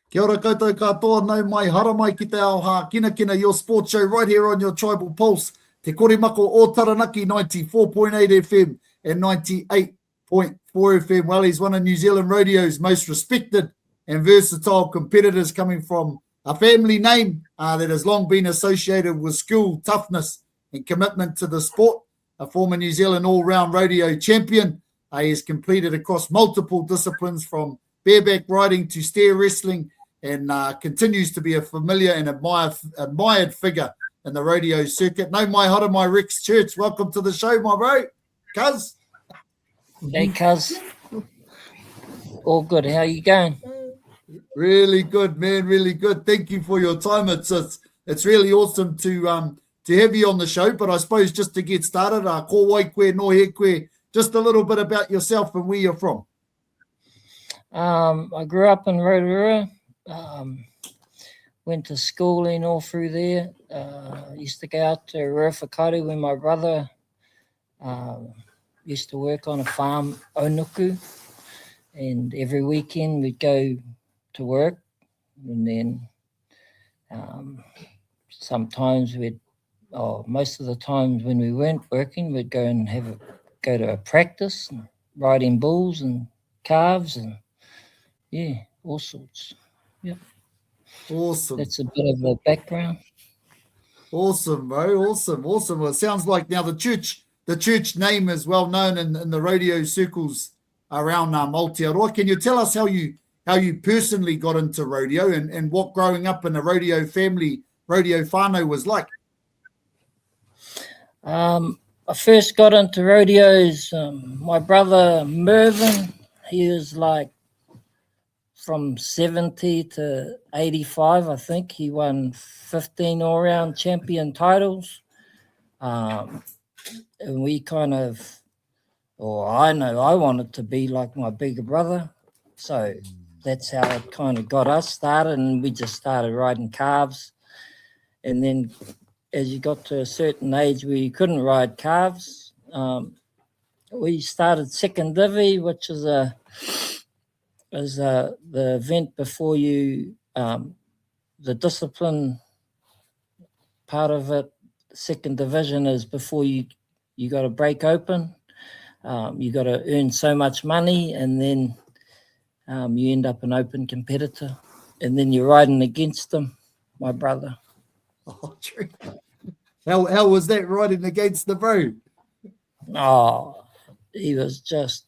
Kia ora koutou katoa, nau mai hara mai ki te Ao Hākinakina, your sports show right here on your Tribal Pulse. Te Korimako o Taranaki, 94.8 FM and 98.4 FM. Well, he's one of New Zealand Rodeo's most respected and versatile competitors, coming from a family name that has long been associated with skill, toughness and commitment to the sport. A former New Zealand all-round rodeo champion. He has completed across multiple disciplines from bareback riding to steer wrestling, and continues to be a familiar and admired figure in the rodeo circuit. No mai hara mai Rex Church. Welcome to the show, my bro. Cuz. Hey, Cuz. All good. How you going? Really good, man. Really good. Thank you for your time. It's really awesome to have you on the show. But I suppose just to get started, ko wai koe, no he koe, just a little bit about yourself and where you're from. I grew up in Rodeo. Went to schooling all through there. Used to go out to Ruawhakaru with my brother. Used to work on a farm, Onuku, and every weekend we'd go to work, and then sometimes most of the times when we weren't working, we'd go and go to a practice, and riding bulls and calves, and all sorts. Yep. Awesome. That's a bit of a background. Awesome, bro. Awesome. Well, it sounds like now the church name is well known in the rodeo circles around Aotearoa. Can you tell us how you personally got into rodeo and what growing up in a rodeo family, rodeo whānau was like? I first got into rodeos. My brother Mervyn, he was like from 70 to 85, I think. He won 15 all-round champion titles. And we I wanted to be like my bigger brother. So that's how it kind of got us started, and we just started riding calves. And then as you got to a certain age where you couldn't ride calves, we started second divvy, which is the event before you, the discipline part of it. Second division is before you got to break open. You got to earn so much money, and then you end up an open competitor, and then you're riding against them, my brother. Oh, true. How was that riding against the bro? Oh, he was just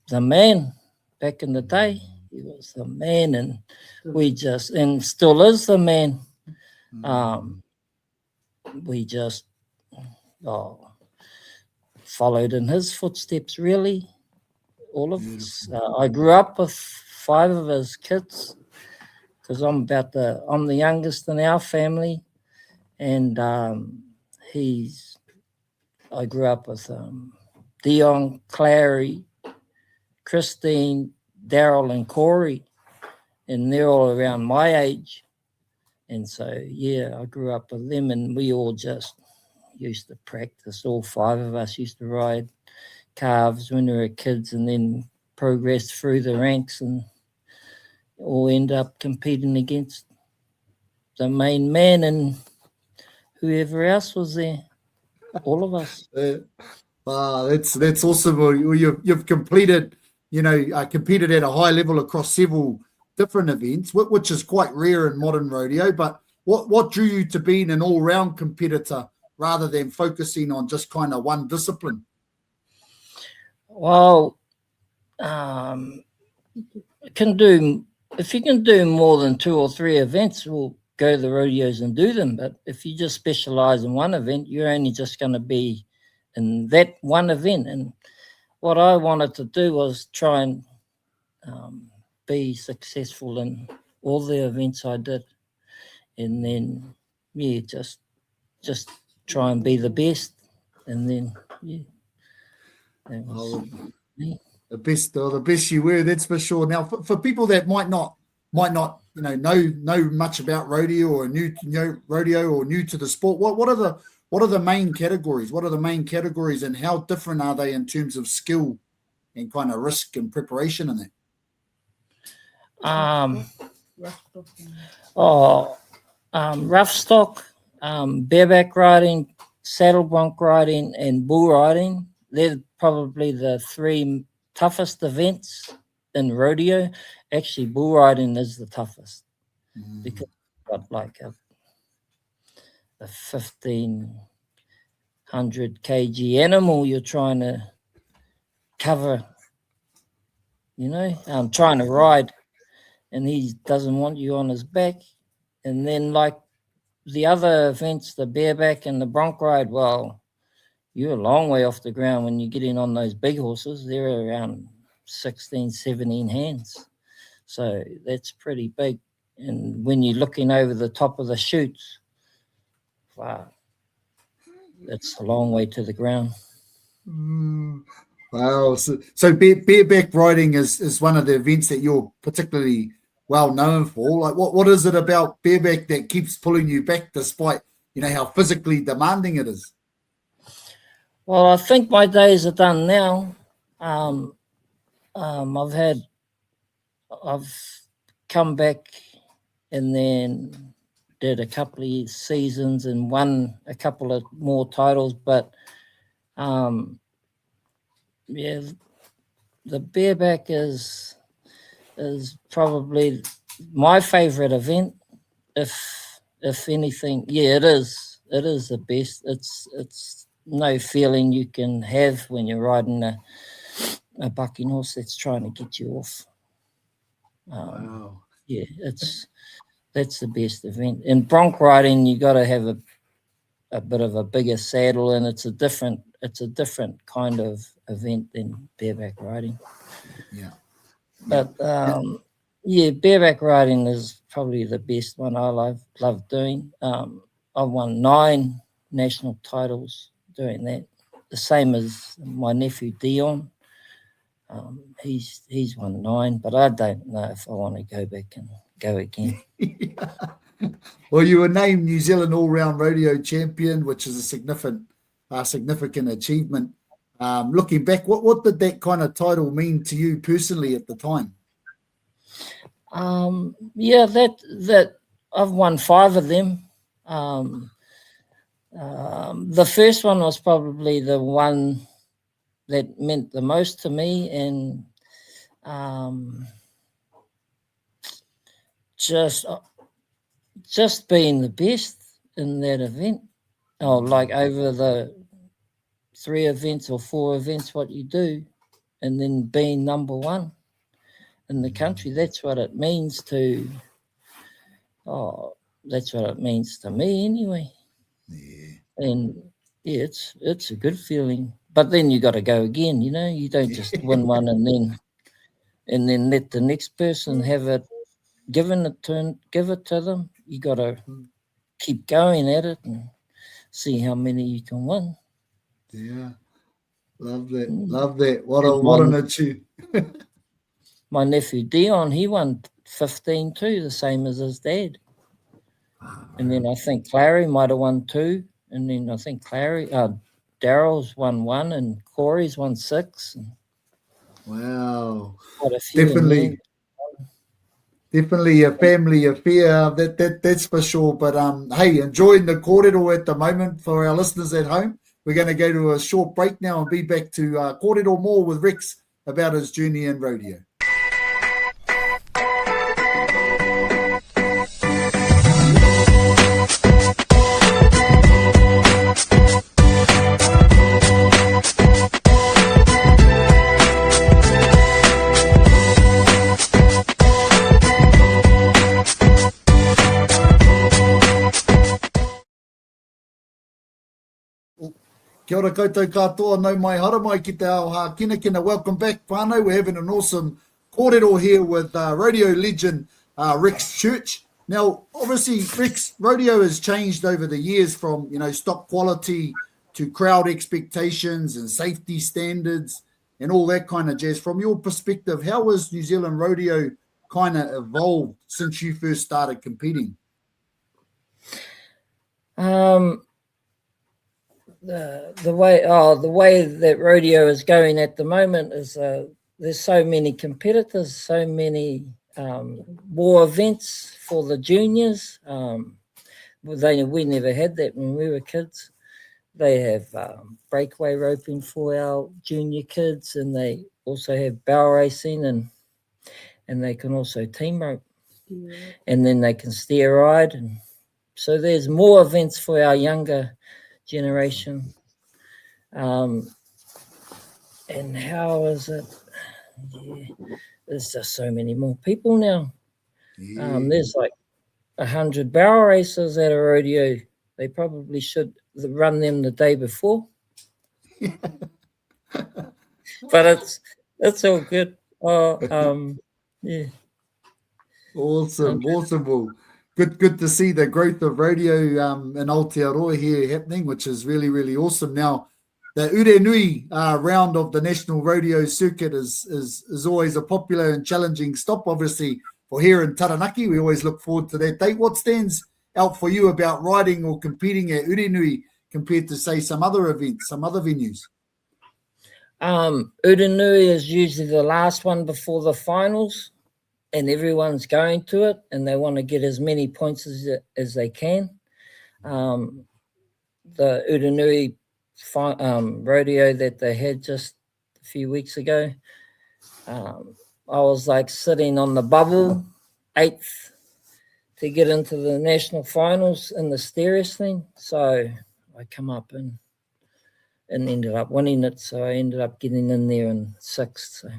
the man back in the day. He was the man, and and still is the man. We just followed in his footsteps, really, all of us. I grew up with 5 of his kids, because I'm the youngest in our family, and I grew up with Dion, Clary, Christine, Daryl, and Corey, and they're all around my age. And so, I grew up with them, and we all just used to practice. All 5 of us used to ride calves when we were kids, and then progressed through the ranks and all end up competing against the main man and whoever else was there. All of us. That's awesome. Well, you've competed at a high level across several different events, which is quite rare in modern rodeo. But what drew you to being an all-round competitor rather than focusing on just kind of one discipline? Well, if you can do more than 2 or 3 events, we'll go to the rodeos and do them. But if you just specialize in one event, you're only just going to be in that one event. And what I wanted to do was try and be successful in all the events I did, and then just try and be the best, and then that was me. The best you were, that's for sure. Now, for people that might not know much about rodeo or new to the sport, what are the main categories? What are the main categories, and how different are they in terms of skill and kind of risk and preparation in that? Rough stock, bareback riding, saddle bronc riding, and bull riding. They're probably the three toughest events in rodeo. Actually, bull riding is the toughest because you've got like a 1,500 kg animal you're trying to cover, trying to ride, and he doesn't want you on his back. And then like the other events, the bareback and the bronc ride, well, you're a long way off the ground when you get in on those big horses. They're around 16, 17 hands. So that's pretty big. And when you're looking over the top of the chutes, wow, that's a long way to the ground. Wow. So bareback riding is one of the events that you're particularly well known for. Like what is it about bareback that keeps pulling you back despite, how physically demanding it is? Well, I think my days are done now. I've come back and then did a couple of seasons and won a couple of more titles, but the bareback is probably my favorite event. If anything, it is the best. It's no feeling you can have when you're riding a bucking horse that's trying to get you off. Wow. Yeah, that's the best event. In bronc riding, you got to have a bit of a bigger saddle, and it's a different kind of event than bareback riding. Yeah. But bareback riding is probably the best one I love doing. I've won 9 national titles doing that. The same as my nephew Dion. He's won 9, but I don't know if I want to go back and go again. Well, you were named New Zealand all-round rodeo champion, which is a significant achievement. Looking back, what did that kind of title mean to you personally at the time? That I've won 5 of them. The first one was probably the one that meant the most to me, and just being the best in that event. Oh, like over the 3 events or 4 events, what you do, and then being number 1 in the country. That's what it means to. That's what it means to me anyway. Yeah. And it's a good feeling. But then you got to go again. You don't just win one and then let the next person have it. Give it to them. You got to keep going at it and see how many you can win. Yeah, love that. What an achievement. My nephew Dion, he won 15 too, the same as his dad. And then I think Clary might have won 2, and then I think Daryl's won 1, and Corey's won 6. Wow, Quite a few definitely a family affair. That's for sure. But hey, enjoying the kōrero at the moment for our listeners at home. We're going to go to a short break now and be back to kōrero more with Rex about his journey in rodeo. Kia ora koutou katoa, nau mai hara mai ki te Ao Hākinakina. Welcome back, whānau. We're having an awesome kōrero here with rodeo legend Rex Church. Now, obviously, Rex, rodeo has changed over the years from, stock quality to crowd expectations and safety standards and all that kind of jazz. From your perspective, how has New Zealand rodeo kind of evolved since you first started competing? The way that rodeo is going at the moment is there's so many competitors, so many more events for the juniors. We never had that when we were kids. They have breakaway roping for our junior kids, and they also have barrel racing, and they can also team rope, and then they can steer ride, and so there's more events for our younger generation. And how is it? Yeah, there's just so many more people now. There's like 100 barrel racers at a rodeo. They probably should run them the day before. But it's all good. Yeah. Awesome. Well, good to see the growth of rodeo in Aotearoa here happening, which is really, really awesome. Now, the Urenui round of the National Rodeo Circuit is always a popular and challenging stop, obviously, for here in Taranaki. We always look forward to that date. What stands out for you about riding or competing at Urenui compared to, say, some other events, some other venues? Urenui is usually the last one before the finals, and everyone's going to it, and they want to get as many points as they can. The Urenui rodeo that they had just a few weeks ago, I was like sitting on the bubble, 8th to get into the national finals in the steer wrestling. So I come up and ended up winning it. So I ended up getting in there in 6th. So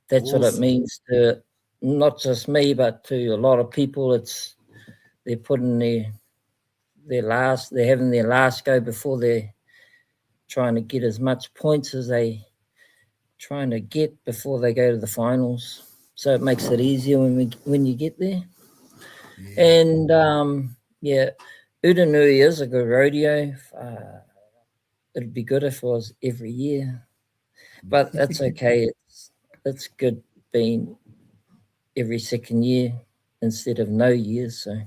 that's awesome. What it means to not just me, but to a lot of people. They're putting they're having their last go before they're trying to get as much points as they trying to get before they go to the finals. So it makes it easier when you get there. Yeah. And Urenui is a good rodeo. It'd be good if it was every year, but that's okay. It's good being every second year instead of no years. So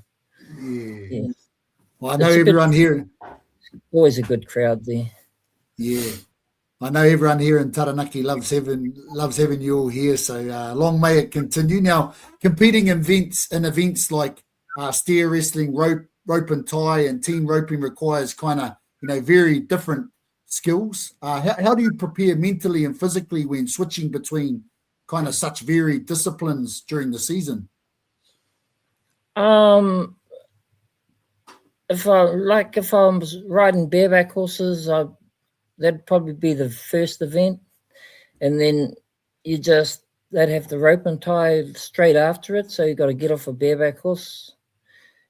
yeah. Well, I know everyone here. Always a good crowd there. Yeah. I know everyone here in Taranaki loves having you all here. So long may it continue. Now, competing in events like steer wrestling, rope and tie, and team roping requires kind of very different skills. How do you prepare mentally and physically when switching between kind of such varied disciplines during the season? If I was riding bareback horses, that'd probably be the first event, and then they'd have the rope and tie straight after it. So you got to get off a bareback horse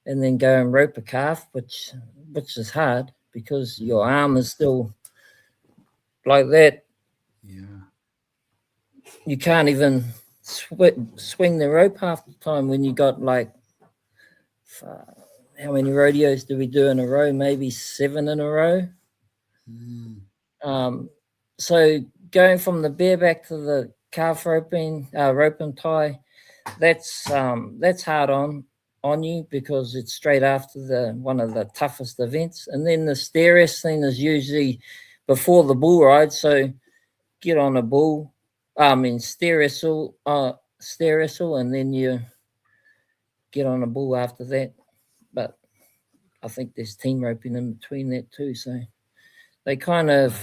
and then go and rope a calf, which is hard because your arm is still like that. Yeah, you can't even swing the rope half the time when you got like. How many rodeos do we do in a row? Maybe 7 in a row. So going from the bareback to the calf roping, rope and tie, that's hard on you because it's straight after one of the toughest events. And then the steer wrestling is usually before the bull ride. So get on a bull, steer wrestle, and then you get on a bull after that. But I think there's team roping in between that too. So they kind of,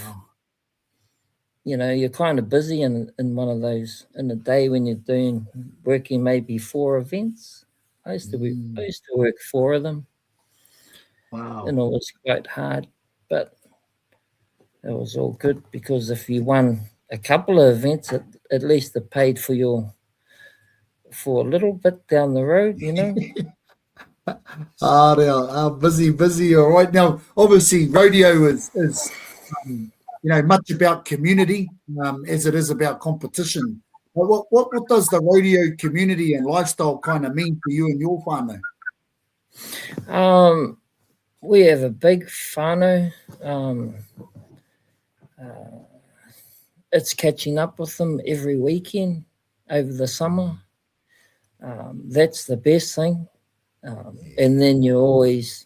you're kind of busy in one of those in a day when you're working maybe 4 events. I used to work 4 of them. Wow. And it was quite hard, but it was all good because if you won a couple of events, at least it paid for a little bit down the road, Busy. All right. Now, obviously, rodeo is much about community as it is about competition. What does the rodeo community and lifestyle kind of mean for you and your whānau? We have a big whānau. It's catching up with them every weekend over the summer. That's the best thing. And then you're always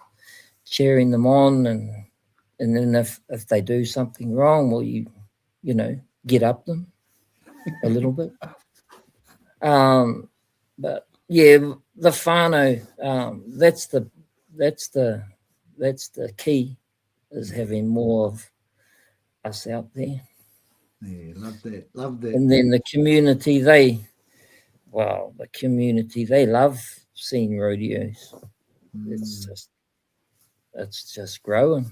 cheering them on, and then if they do something wrong, well, you get up them a little bit. But yeah, the whānau, that's the key, is having more of us out there. Yeah, love that. And then the community, they love seeing rodeos. It's just growing.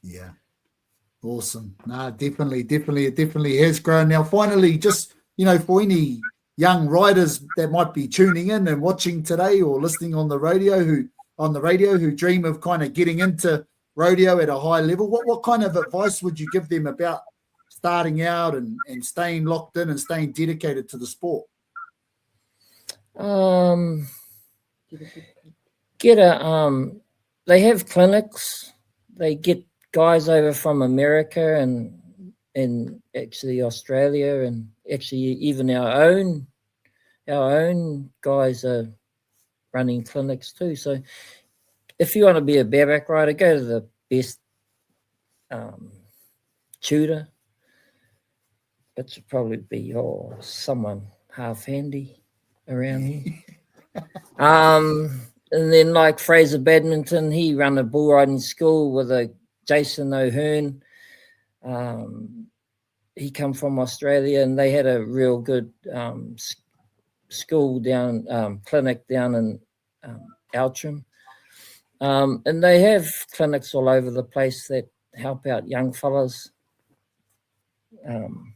Yeah. Awesome. No, definitely. It definitely has grown. Now, finally, just, for any young riders that might be tuning in and watching today or listening on the radio who dream of kind of getting into rodeo at a high level, what kind of advice would you give them about starting out and staying locked in and staying dedicated to the sport? They have clinics. They get guys over from America and actually Australia, and actually even our own guys are running clinics too. So if you want to be a bareback rider, go to the best tutor. It should probably be someone half handy around here. And then like Fraser Badminton, he ran a bull riding school with a Jason O'Hearn. He come from Australia, and they had a real good school clinic down in Outram. And they have clinics all over the place that help out young fellas. Awesome.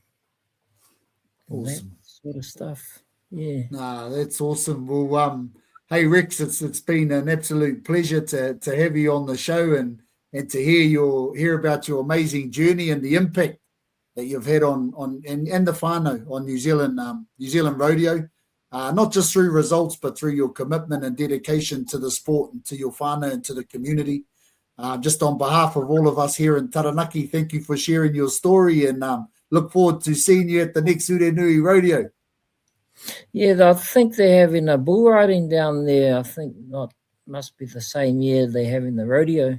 That sort of stuff. Yeah. Nah, that's awesome. Well, hey Rex, it's been an absolute pleasure to have you on the show and to hear about your amazing journey and the impact that you've had on the whānau on New Zealand rodeo, not just through results but through your commitment and dedication to the sport and to your whānau and to the community. Just on behalf of all of us here in Taranaki, thank you for sharing your story, and look forward to seeing you at the next Urenui Rodeo. Yeah, I think they're having a bull riding down there. I think must be the same year they're having the rodeo,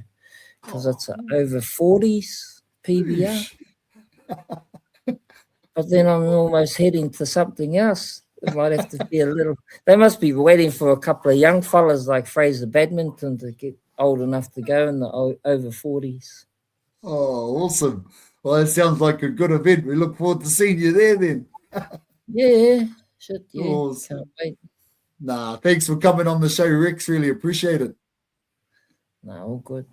because it's over 40s PBR. But then I'm almost heading to something else. It might have to be a little. They must be waiting for a couple of young fellas like Fraser Badminton to get old enough to go in the over 40s. Oh, awesome. Well, that sounds like a good event. We look forward to seeing you there then. Yeah. Shit, yeah. Awesome. Can't wait. Nah, thanks for coming on the show, Rex. Really appreciate it. No, all good.